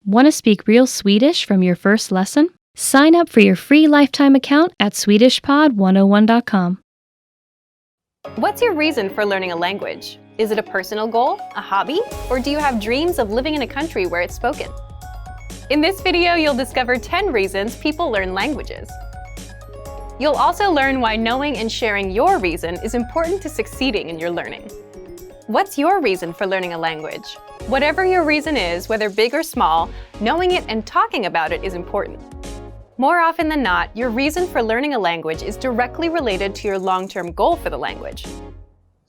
Want to speak real Swedish from your first lesson? Sign up for your free lifetime account at swedishpod101.com. What's your reason for learning a language? Is it a personal goal, a hobby, or do you have dreams of living in a country where it's spoken? In this video, you'll discover 10 reasons people learn languages. You'll also learn why knowing and sharing your reason is important to succeeding in your learning. What's your reason for learning a language? Whatever your reason is, whether big or small, knowing it and talking about it is important. More often than not, your reason for learning a language is directly related to your long-term goal for the language.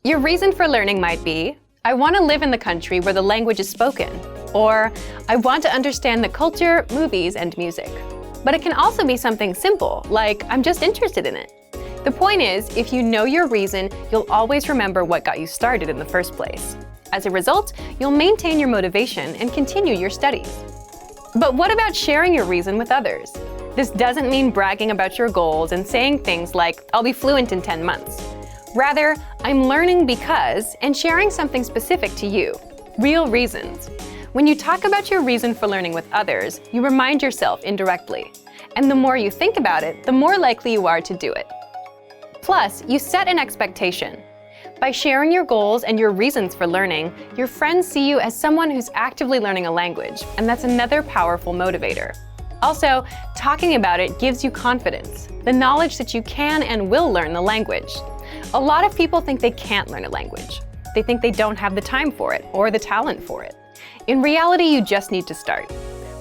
Your reason for learning might be, I want to live in the country where the language is spoken, or I want to understand the culture, movies, and music. But it can also be something simple, like I'm just interested in it. The point is, if you know your reason, you'll always remember what got you started in the first place. As a result, you'll maintain your motivation and continue your studies. But what about sharing your reason with others? This doesn't mean bragging about your goals and saying things like, I'll be fluent in 10 months. Rather, I'm learning because, and sharing something specific to you. Real reasons. When you talk about your reason for learning with others, you remind yourself indirectly. And the more you think about it, the more likely you are to do it. Plus, you set an expectation. By sharing your goals and your reasons for learning, your friends see you as someone who's actively learning a language, and that's another powerful motivator. Also, talking about it gives you confidence, the knowledge that you can and will learn the language. A lot of people think they can't learn a language. They think they don't have the time for it or the talent for it. In reality, you just need to start.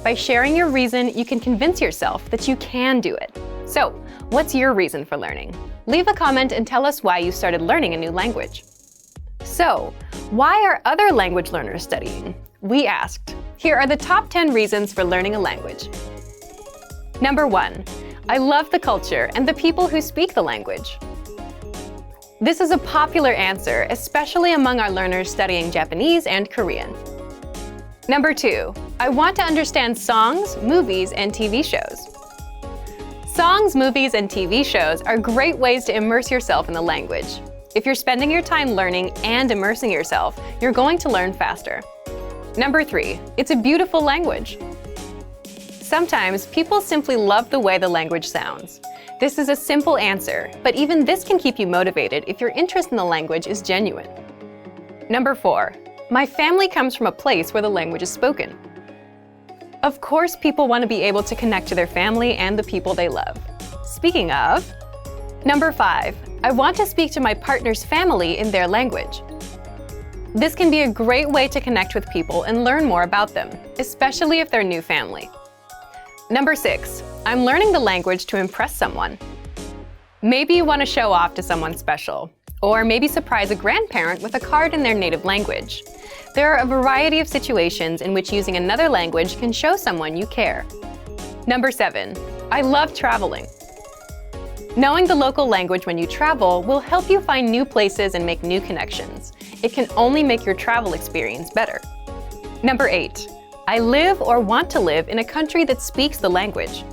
By sharing your reason, you can convince yourself that you can do it. So, what's your reason for learning? Leave a comment and tell us why you started learning a new language. So, why are other language learners studying? We asked. Here are the top 10 reasons for learning a language. Number 1. I love the culture and the people who speak the language. This is a popular answer, especially among our learners studying Japanese and Korean. Number 2. I want to understand songs, movies, and TV shows. Songs, movies, and TV shows are great ways to immerse yourself in the language. If you're spending your time learning and immersing yourself, you're going to learn faster. Number 3. It's a beautiful language. Sometimes people simply love the way the language sounds. This is a simple answer, but even this can keep you motivated if your interest in the language is genuine. Number 4. My family comes from a place where the language is spoken. Of course, people want to be able to connect to their family and the people they love. Speaking of, Number 5. I want to speak to my partner's family in their language. This can be a great way to connect with people and learn more about them, especially if they're new family. Number 6. I'm learning the language to impress someone. Maybe you want to show off to someone special, or maybe surprise a grandparent with a card in their native language. There are a variety of situations in which using another language can show someone you care. Number 7. I love traveling. Knowing the local language when you travel will help you find new places and make new connections. It can only make your travel experience better. Number 8. I live or want to live in a country that speaks the language.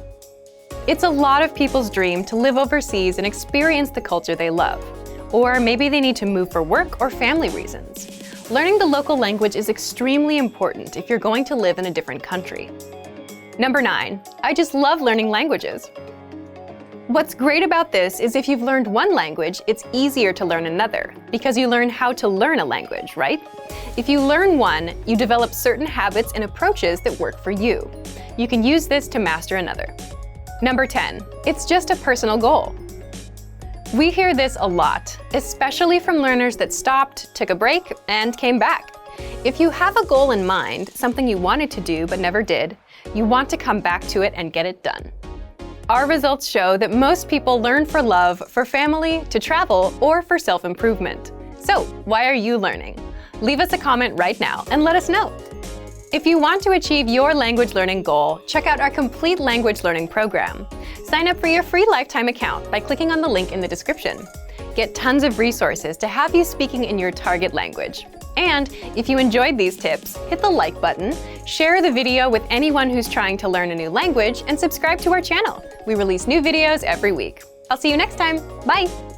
It's a lot of people's dream to live overseas and experience the culture they love. Or maybe they need to move for work or family reasons. Learning the local language is extremely important if you're going to live in a different country. Number 9. I just love learning languages. What's great about this is if you've learned one language, it's easier to learn another, because you learn how to learn a language, right? If you learn one, you develop certain habits and approaches that work for you. You can use this to master another. Number 10. It's just a personal goal. We hear this a lot, especially from learners that stopped, took a break, and came back. If you have a goal in mind, something you wanted to do but never did, you want to come back to it and get it done. Our results show that most people learn for love, for family, to travel, or for self-improvement. So, why are you learning? Leave us a comment right now and let us know. If you want to achieve your language learning goal, check out our complete language learning program. Sign up for your free lifetime account by clicking on the link in the description. Get tons of resources to have you speaking in your target language. And if you enjoyed these tips, hit the like button, share the video with anyone who's trying to learn a new language, and subscribe to our channel. We release new videos every week. I'll see you next time. Bye!